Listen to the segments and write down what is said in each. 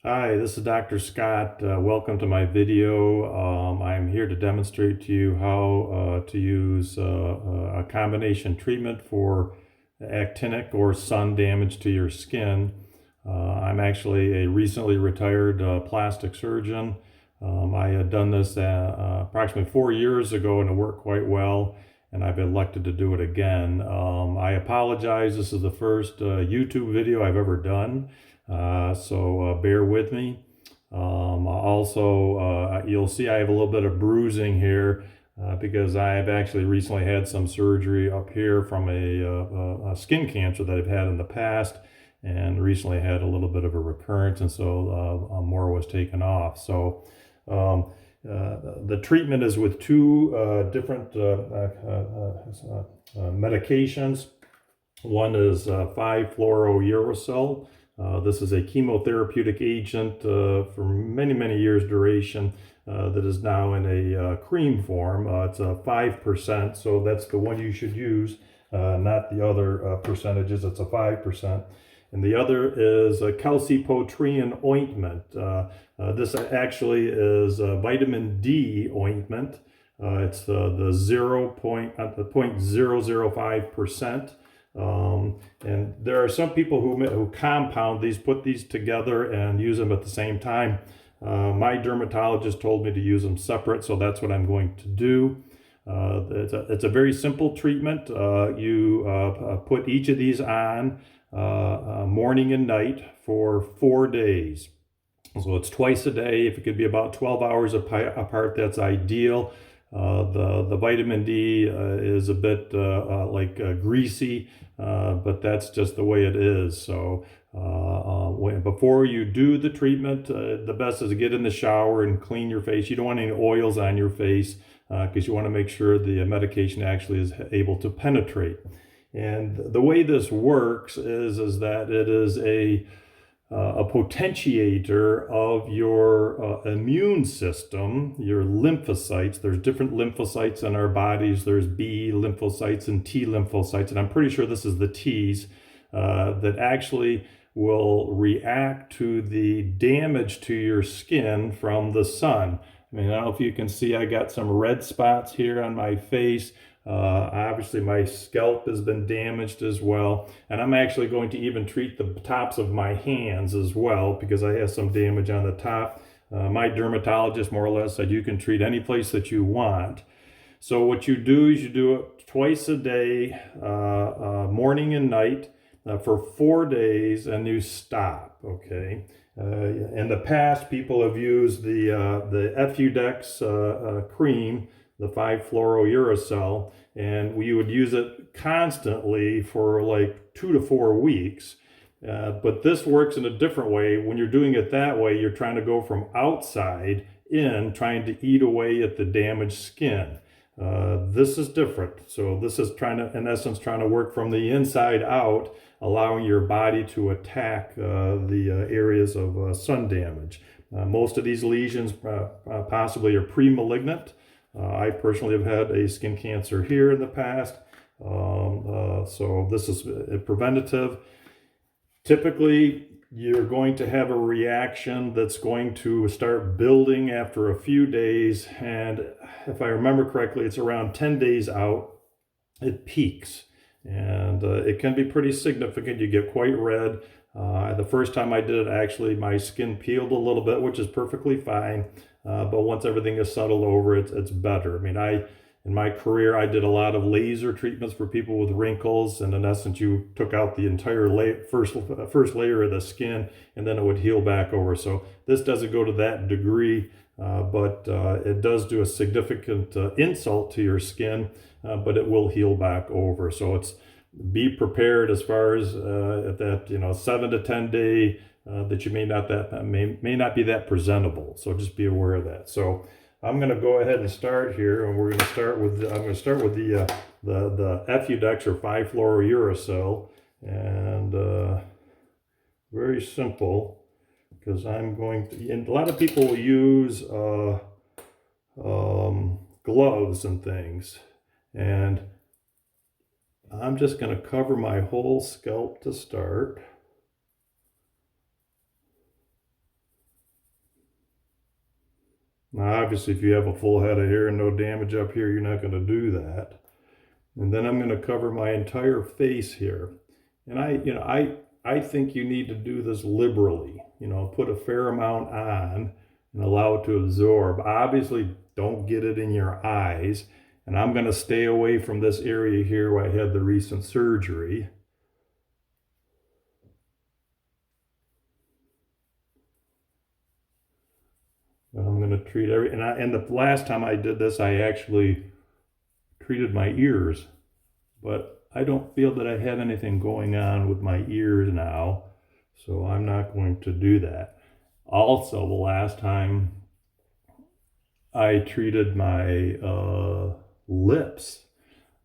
Hi, this is Dr. Scott. Welcome to my video. I'm here to demonstrate to you how to use a combination treatment for actinic or sun damage to your skin. I'm actually a recently retired plastic surgeon. I had done this approximately 4 years ago and it worked quite well, and I've elected to do it again. I apologize. This is the first YouTube video I've ever done. So bear with me. You'll see I have a little bit of bruising here because I have actually recently had some surgery up here from a skin cancer that I've had in the past, and recently had a little bit of a recurrence, and so more was taken off. So the treatment is with two different medications. One is 5-fluorouracil. This is a chemotherapeutic agent for many years duration that is now in a cream form. It's a 5%, so that's the one you should use, not the other percentages. It's a 5%. And the other is a Calcipotriene ointment. This actually is a vitamin D ointment. It's the 0.005%. And there are some people who compound these, put these together and use them at the same time. My dermatologist told me to use them separate, so that's what I'm going to do. It's a very simple treatment. You put each of these on morning and night for 4 days. So it's twice a day. If it could be about 12 hours apart, that's ideal. The vitamin D is a bit greasy, but that's just the way it is. So before you do the treatment, the best is to get in the shower and clean your face. You don't want any oils on your face because you want to make sure the medication actually is able to penetrate. And the way this works is that it is a potentiator of your immune system, your lymphocytes. There's different lymphocytes in our bodies. There's B lymphocytes and T lymphocytes, and I'm pretty sure this is the T's that actually will react to the damage to your skin from the sun. I mean, I don't know if you can see, I got some red spots here on my face. Obviously my scalp has been damaged as well, and I'm actually going to even treat the tops of my hands as well because I have some damage on the top. My dermatologist more or less said you can treat any place that you want. So what you do is you do it twice a day, morning and night, for 4 days, and you stop. Okay. In the past, people have used the Efudex cream, the 5-fluorouracil, and we would use it constantly for like 2 to 4 weeks. But this works in a different way. When you're doing it that way, you're trying to go from outside in, trying to eat away at the damaged skin. This is different. So this is trying to, in essence, trying to work from the inside out, allowing your body to attack the areas of sun damage. Most of these lesions possibly are pre-malignant. I personally have had a skin cancer here in the past, so this is preventative. Typically, you're going to have a reaction that's going to start building after a few days, and if I remember correctly, it's around 10 days out, it peaks, and it can be pretty significant. You get quite red. The first time I did it, actually, my skin peeled a little bit, which is perfectly fine. But once everything is settled over, it's better. I mean, in my career, I did a lot of laser treatments for people with wrinkles, and in essence, you took out the entire first layer of the skin, and then it would heal back over. So this doesn't go to that degree, but it does do a significant insult to your skin, but it will heal back over. So be prepared as far as that 7 to 10 day that you may not be that presentable. So just be aware of that. So I'm going to go ahead and start here, and I'm going to start with the Efudex or 5-fluorouracil, and very simple, because I'm going to. And a lot of people will use gloves and things, and I'm just going to cover my whole scalp to start. Now, obviously, if you have a full head of hair and no damage up here, you're not going to do that. And then I'm going to cover my entire face here. And I think you need to do this liberally. Put a fair amount on and allow it to absorb. Obviously, don't get it in your eyes. And I'm going to stay away from this area here where I had the recent surgery. I'm going to treat and the last time I did this, I actually treated my ears, but I don't feel that I have anything going on with my ears now, so I'm not going to do that. Also, the last time I treated my lips,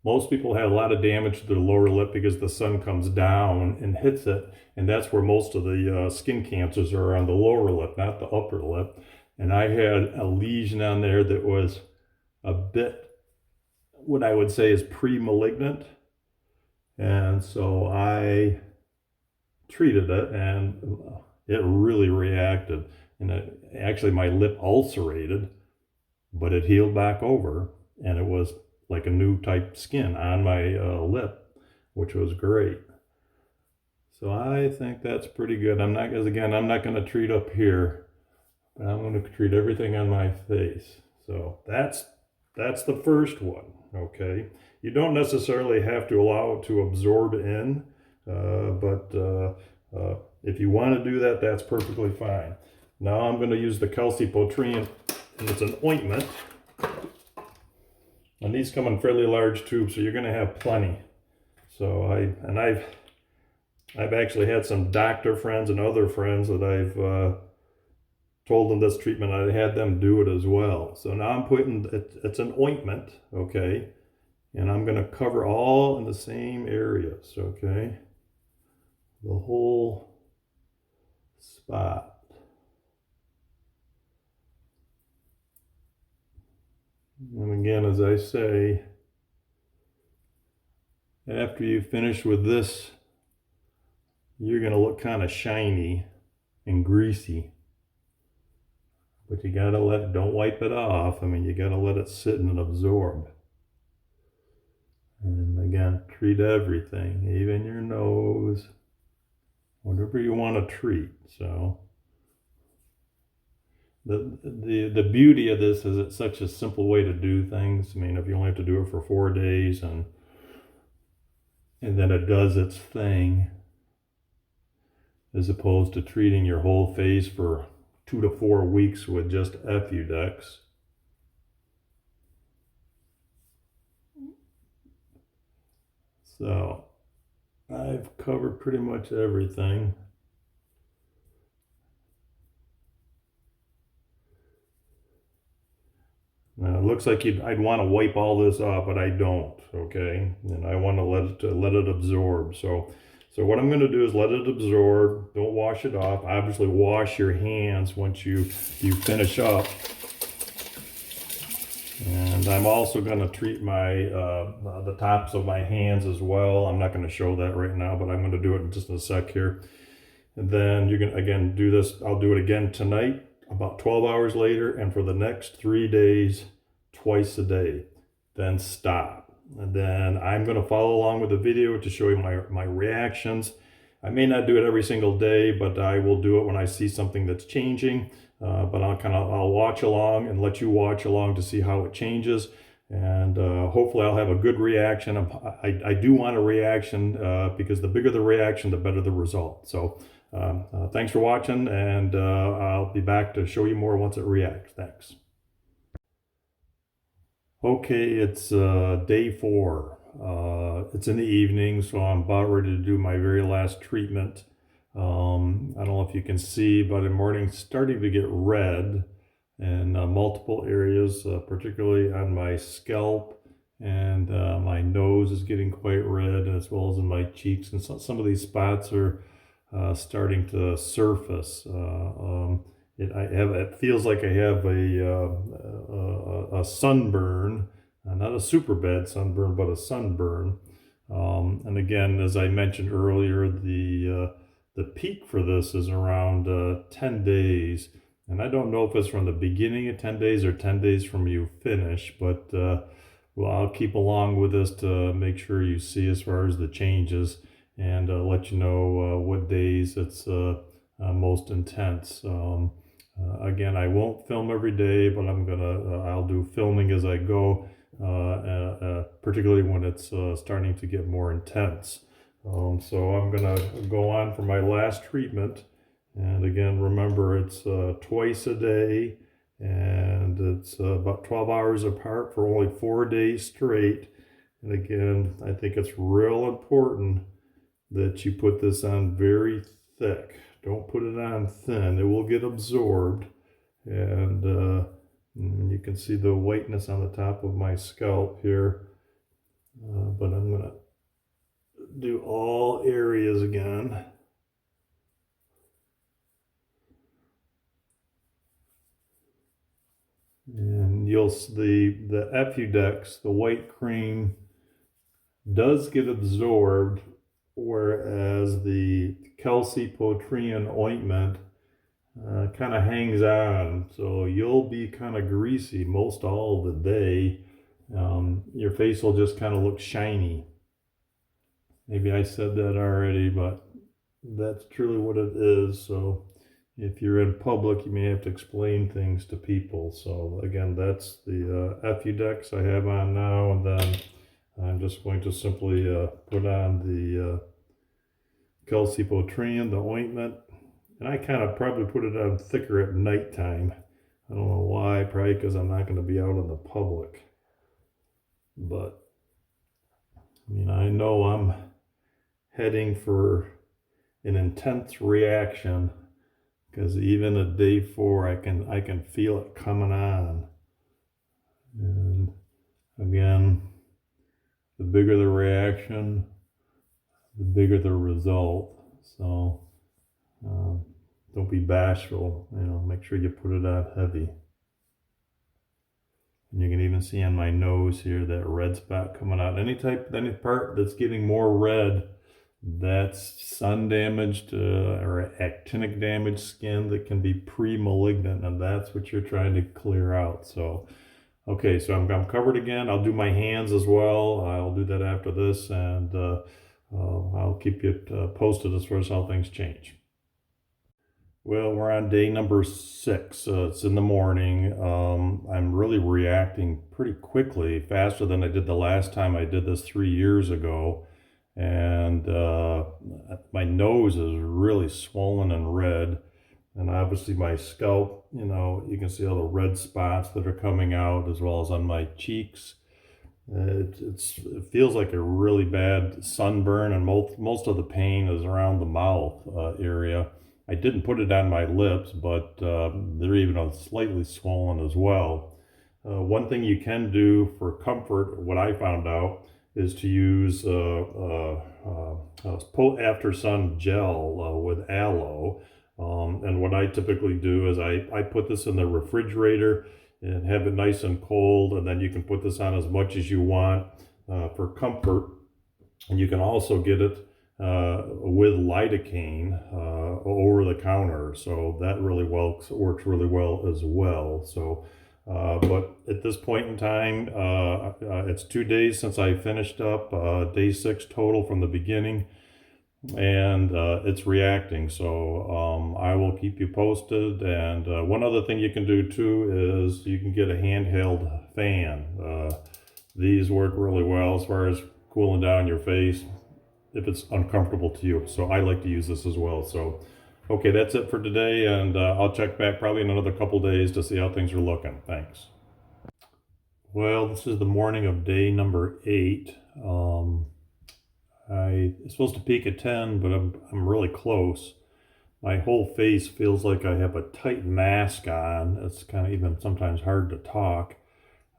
most people have a lot of damage to their lower lip because the sun comes down and hits it, and that's where most of the skin cancers are, on the lower lip, not the upper lip. And I had a lesion on there that was a bit, what I would say is pre-malignant. And so I treated it and it really reacted. And actually my lip ulcerated, but it healed back over. And it was like a new type skin on my lip, which was great. So I think that's pretty good. I'm not going to treat up here. But I'm going to treat everything on my face. So that's the first one, okay? You don't necessarily have to allow it to absorb in, but if you want to do that, that's perfectly fine. Now I'm going to use the Calcipotriene, and it's an ointment. And these come in fairly large tubes, so you're going to have plenty. So I've actually had some doctor friends and other friends that I've told them this treatment, I had them do it as well. So now I'm putting, it's an ointment, okay? And I'm going to cover all in the same areas, okay? The whole spot. And again, as I say, after you finish with this, you're going to look kind of shiny and greasy. But you gotta don't wipe it off. I mean, you gotta let it sit and absorb. And again, treat everything, even your nose, whatever you want to treat. So the beauty of this is it's such a simple way to do things. I mean, if you only have to do it for 4 days and then it does its thing, as opposed to treating your whole face for 2 to 4 weeks with just Efudex. So I've covered pretty much everything. Now it looks like I'd want to wipe all this off, but I don't, okay? And I want to let it absorb. So what I'm going to do is let it absorb. Don't wash it off. Obviously, wash your hands once you finish up. And I'm also going to treat my the tops of my hands as well. I'm not going to show that right now, but I'm going to do it in just a sec here. And then you're going to, again, do this. I'll do it again tonight, about 12 hours later, and for the next 3 days, twice a day. Then stop. And then I'm going to follow along with the video to show you my reactions. I may not do it every single day, but I will do it when I see something that's changing. But I'll watch along and let you watch along to see how it changes. And hopefully I'll have a good reaction. I do want a reaction because the bigger the reaction, the better the result. So thanks for watching, and I'll be back to show you more once it reacts. Thanks. Okay, it's day 4. It's in the evening, so I'm about ready to do my very last treatment. I don't know if you can see, but I'm already starting to get red in multiple areas, particularly on my scalp, and my nose is getting quite red, as well as in my cheeks, and some of these spots are starting to surface. It feels like I have a sunburn, not a super bad sunburn, but a sunburn. And again, as I mentioned earlier, the peak for this is around 10 days. And I don't know if it's from the beginning of 10 days or 10 days from you finish, but well, I'll keep along with this to make sure you see as far as the changes and let you know what days it's most intense. Again, I won't film every day, but I'll do filming as I go, particularly when it's starting to get more intense. So I'm gonna go on for my last treatment. And again, remember it's twice a day, and it's about 12 hours apart for only 4 days straight. And again, I think it's real important that you put this on very thick. Don't put it on thin. It will get absorbed. And you can see the whiteness on the top of my scalp here. But I'm going to do all areas again. And you'll see the Efudex, the white cream, does get absorbed, whereas the Calcipotriene ointment kind of hangs on. So you'll be kind of greasy most all of the day. Your face will just kind of look shiny. Maybe I said that already, but that's truly what it is. So if you're in public, you may have to explain things to people. So again, that's the Efudex I have on now, and then I'm just going to simply put on the Calcipotriene, the ointment, and I kind of probably put it on thicker at nighttime. I don't know why, probably because I'm not going to be out in the public. But I mean, I know I'm heading for an intense reaction, because even at day 4 I can feel it coming on. And again, the bigger the reaction, the bigger the result. So don't be bashful, make sure you put it on heavy. And you can even see on my nose here that red spot coming out. Any part that's getting more red, that's sun damaged or actinic damaged skin that can be pre-malignant, and that's what you're trying to clear out. So okay, so I'm covered again. I'll do my hands as well. I'll do that after this, and I'll keep you posted as far as how things change. Well, we're on day number 6. It's in the morning. I'm really reacting pretty quickly, faster than I did the last time I did this 3 years ago. And my nose is really swollen and red. And obviously my scalp, you can see all the red spots that are coming out, as well as on my cheeks. It feels like a really bad sunburn, and most of the pain is around the mouth area. I didn't put it on my lips, but they're even slightly swollen as well. One thing you can do for comfort, what I found out, is to use after sun gel with aloe. And what I typically do is I put this in the refrigerator and have it nice and cold, and then you can put this on as much as you want for comfort. And you can also get it with lidocaine over the counter, so that really works really well as well. So but at this point in time, it's 2 days since I finished up day 6 total from the beginning, and it's reacting. So I will keep you posted. And one other thing you can do too is you can get a handheld fan. These work really well as far as cooling down your face if it's uncomfortable to you. So I like to use this as well. So okay, that's it for today, and I'll check back probably in another couple days to see how things are looking. Thanks. Well, this is the morning of day number 8. It's supposed to peak at 10, but I'm really close. My whole face feels like I have a tight mask on. It's kind of even sometimes hard to talk,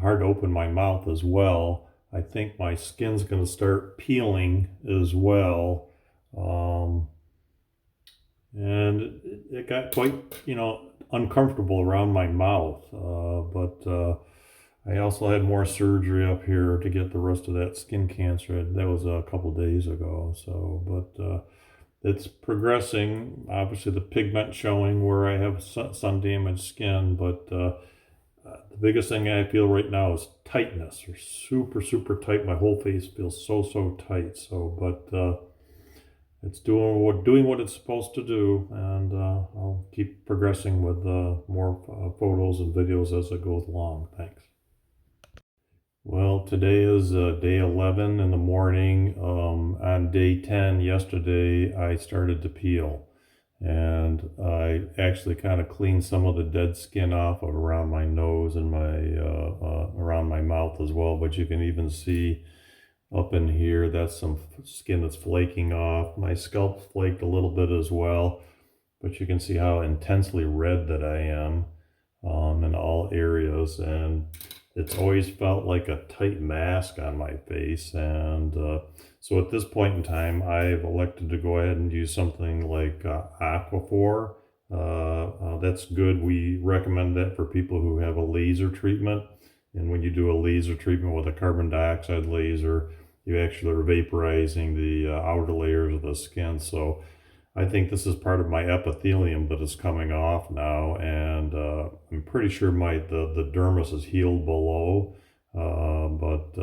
hard to open my mouth as well. I think my skin's going to start peeling as well. And it got quite, uncomfortable around my mouth. But I also had more surgery up here to get the rest of that skin cancer. That was a couple days ago. So, but it's progressing. Obviously, the pigment showing where I have sun damaged skin, but the biggest thing I feel right now is tightness. Or super tight. My whole face feels so tight. So, but it's doing what it's supposed to do, and I'll keep progressing with more photos and videos as it goes along. Thanks. Well, today is day 11 in the morning. On day 10 yesterday, I started to peel, and I actually kind of cleaned some of the dead skin off of around my nose and my around my mouth as well. But you can even see up in here, that's some skin that's flaking off. My scalp flaked a little bit as well, but you can see how intensely red that I am in all areas, and it's always felt like a tight mask on my face. And so at this point in time, I've elected to go ahead and use something like Aquaphor. That's good. We recommend that for people who have a laser treatment. And when you do a laser treatment with a carbon dioxide laser, you actually are vaporizing the outer layers of the skin. So I think this is part of my epithelium that is coming off now, and I'm pretty sure the dermis is healed below. But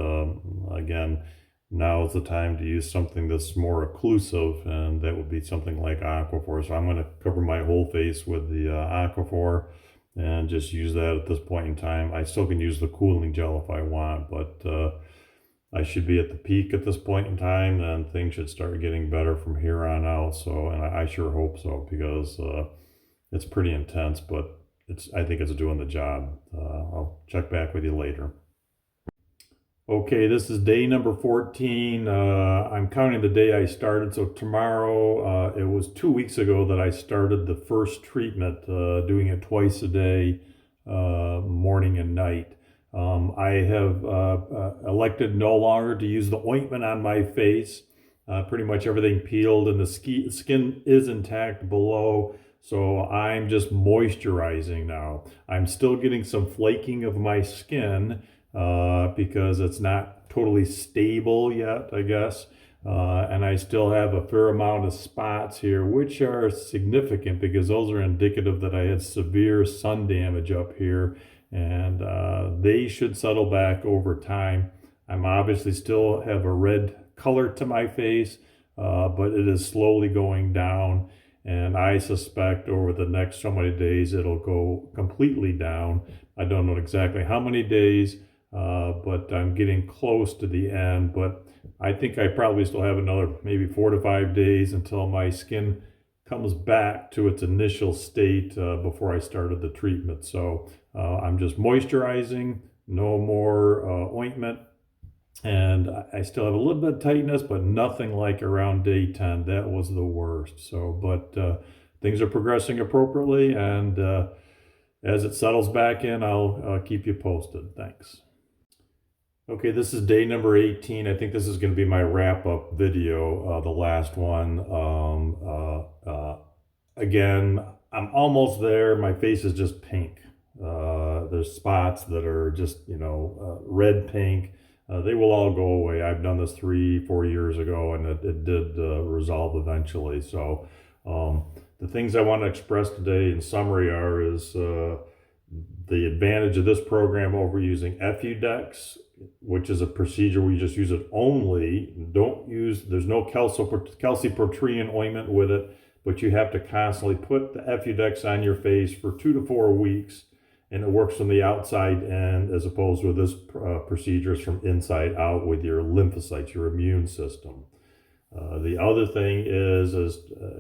again, now is the time to use something that's more occlusive, and that would be something like Aquaphor. So I'm going to cover my whole face with the Aquaphor and just use that at this point in time. I still can use the cooling gel if I want, but I should be at the peak at this point in time, and things should start getting better from here on out. So, and I sure hope so, because it's pretty intense, but I think it's doing the job. I'll check back with you later. Okay, this is day number 14. I'm counting the day I started. So tomorrow, it was 2 weeks ago that I started the first treatment, doing it twice a day, morning and night. I have elected no longer to use the ointment on my face. Pretty much everything peeled and the skin is intact below. So I'm just moisturizing now. I'm still getting some flaking of my skin because it's not totally stable yet, I guess. And I still have a fair amount of spots here, which are significant because those are indicative that I had severe sun damage up here. And they should settle back over time. I'm obviously still have a red color to my face, but it is slowly going down, and I suspect over the next so many days it'll go completely down. I don't know exactly how many days, but I'm getting close to the end. But I think I probably still have another maybe 4 to 5 days until my skin comes back to its initial state before I started the treatment. So I'm just moisturizing, no more ointment, and I still have a little bit of tightness, but nothing like around day 10. That was the worst. So, but things are progressing appropriately, and as it settles back in, I'll keep you posted. Thanks. Okay, this is day number 18. I think this is going to be my wrap-up video, the last one. Again, I'm almost there. My face is just pink. There's spots that are just, red pink. They will all go away. I've done this 3-4 years ago, and it did resolve eventually. So the things I want to express today in summary is the advantage of this program over using Efudex, which is a procedure where you just use it only. There's no calcipotriene ointment with it, but you have to constantly put the Efudex on your face for 2 to 4 weeks, and it works from the outside in, as opposed to this procedure is from inside out with your lymphocytes, your immune system. The other thing is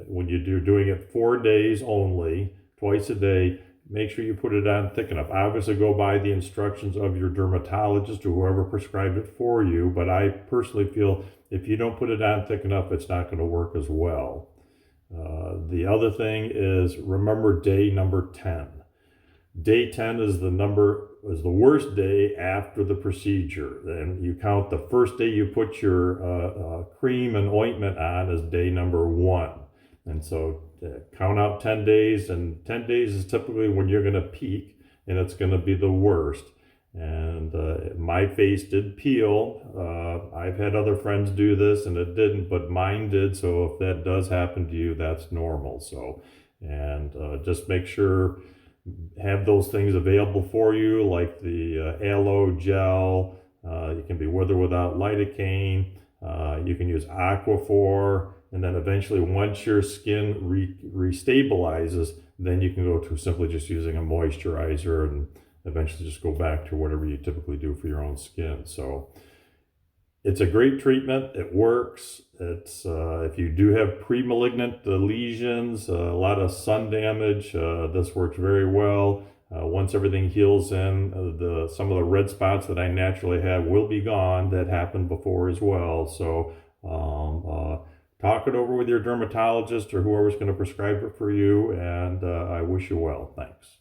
when you're doing it 4 days only, twice a day, make sure you put it on thick enough. Obviously, go by the instructions of your dermatologist or whoever prescribed it for you, but I personally feel if you don't put it on thick enough, it's not going to work as well. The other thing is, remember day number 10. Day 10 is the worst day after the procedure. And you count the first day you put your cream and ointment on as day number 1. And so count out 10 days, and 10 days is typically when you're going to peak, and it's going to be the worst. And my face did peel. I've had other friends do this and it didn't, but mine did. So if that does happen to you, that's normal. So, and just make sure have those things available for you, like the aloe gel. You can be with or without lidocaine. You can use Aquaphor, and then eventually, once your skin restabilizes, then you can go to simply just using a moisturizer, and eventually just go back to whatever you typically do for your own skin. So it's a great treatment. It works. It's if you do have pre-malignant lesions, a lot of sun damage, this works very well. Once everything heals in, some of the red spots that I naturally have will be gone. That happened before as well. So talk it over with your dermatologist or whoever's going to prescribe it for you, and I wish you well. Thanks.